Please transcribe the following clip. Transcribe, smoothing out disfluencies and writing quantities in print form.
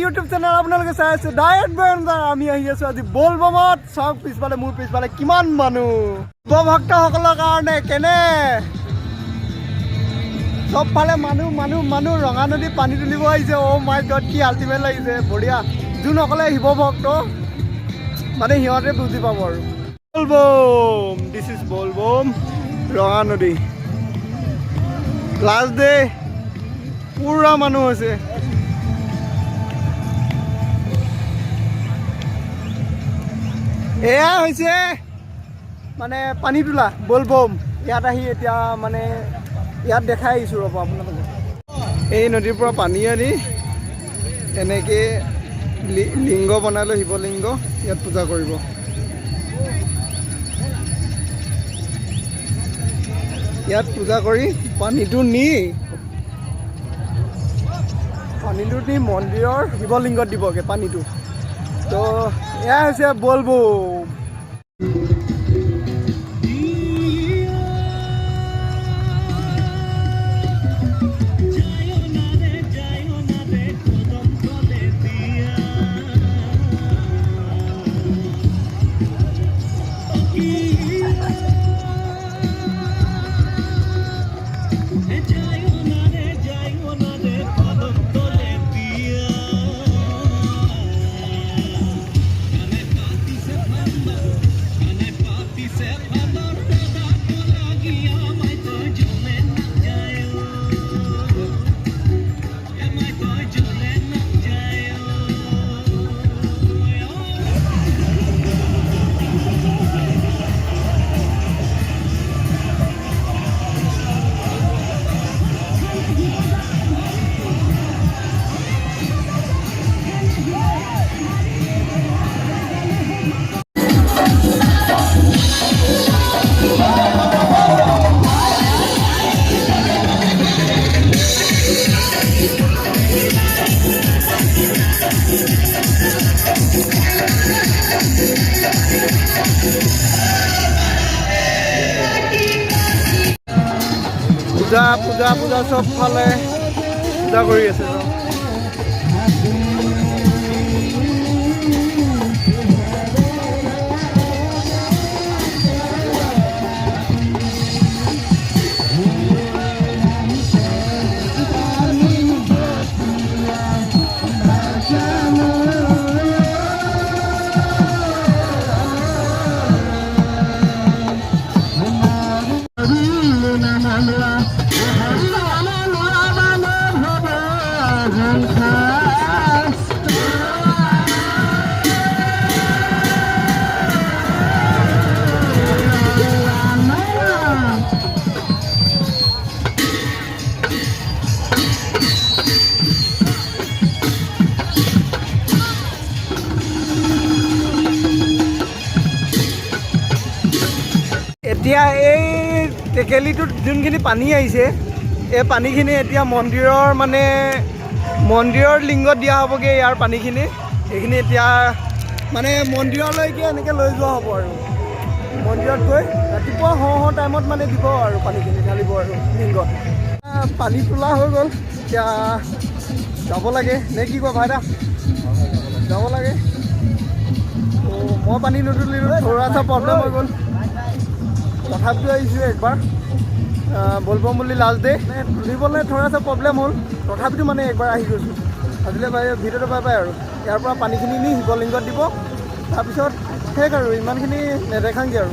YouTube channel আপোনালোকে চাই আছে ডায়েট বেঞ্জাৰ। আমি আহি আছো আজি বলবমত। চাওক পিছফালে, মোৰ পিছফালে কিমান মানুহ, শিৱভক্তসকলৰ কাৰণে কেনে চবফালে মানুহ মানুহ মানুহ। ৰঙা নদী পানী তুলিব আহিছে। অ' মাই গড, কি আল্টিমেট লাগিছে, বঢ়িয়া। যোনসকলে শিৱভক্ত মানে সিহঁতে বুজি পাব আৰু। বলবম, দিছ ইজ বলবম, ৰঙা নদী। লাষ্ট ডে পুৰা মানুহ হৈছে। এয়া হৈছে মানে পানী তোলা বলবম। ইয়াত আহি এতিয়া মানে ইয়াত দেখাই আহিছোঁ ৰ'ব আপোনালোকে। এই নদীৰ পৰা পানী আনি এনেকৈ লিংগ বনালোঁ, শিৱলিংগ। ইয়াত পূজা কৰিব। ইয়াত পূজা কৰি পানীটো নি মন্দিৰৰ শিৱলিংগত দিবগৈ পানীটো। তো এয়া হৈছে বলবম। পূজা পূজা চবফালে পূজা কৰি আছে। এতিয়া এই টেকেলিটোত যোনখিনি পানী আহিছে, এই পানীখিনি এতিয়া মন্দিৰৰ লিংগত দিয়া হ'বগৈ। ইয়াৰ পানীখিনি এইখিনি এতিয়া মানে মন্দিৰলৈকে এনেকৈ লৈ যোৱা হ'ব আৰু মন্দিৰত গৈ ৰাতিপুৱা হওঁ টাইমত মানে দিব আৰু পানীখিনি ঢালিব আৰু লিংগত। পানী তোলা হৈ গ'ল, এতিয়া যাব লাগে নে কি কয় ভাইদা? যাব লাগে। ত' মই পানী নুতুলিলোঁ, থোৰা এটা প্ৰব্লেম হৈ গ'ল। তথাপিও আহিছোঁ একবাৰ বলবম বুলি লাষ্ট ডে তুলিবলৈ থোৰা এটা প্ৰব্লেম হ'ল। তথাপিতো মানে একবাৰ আহি গৈছোঁ। আজিলৈ ভিডিঅ'টো পাই আৰু ইয়াৰ পৰা পানীখিনি নি শিৱলিংগত দিব। তাৰপিছত শেষ আৰু ইমানখিনি নেদেখাংগৈ আৰু।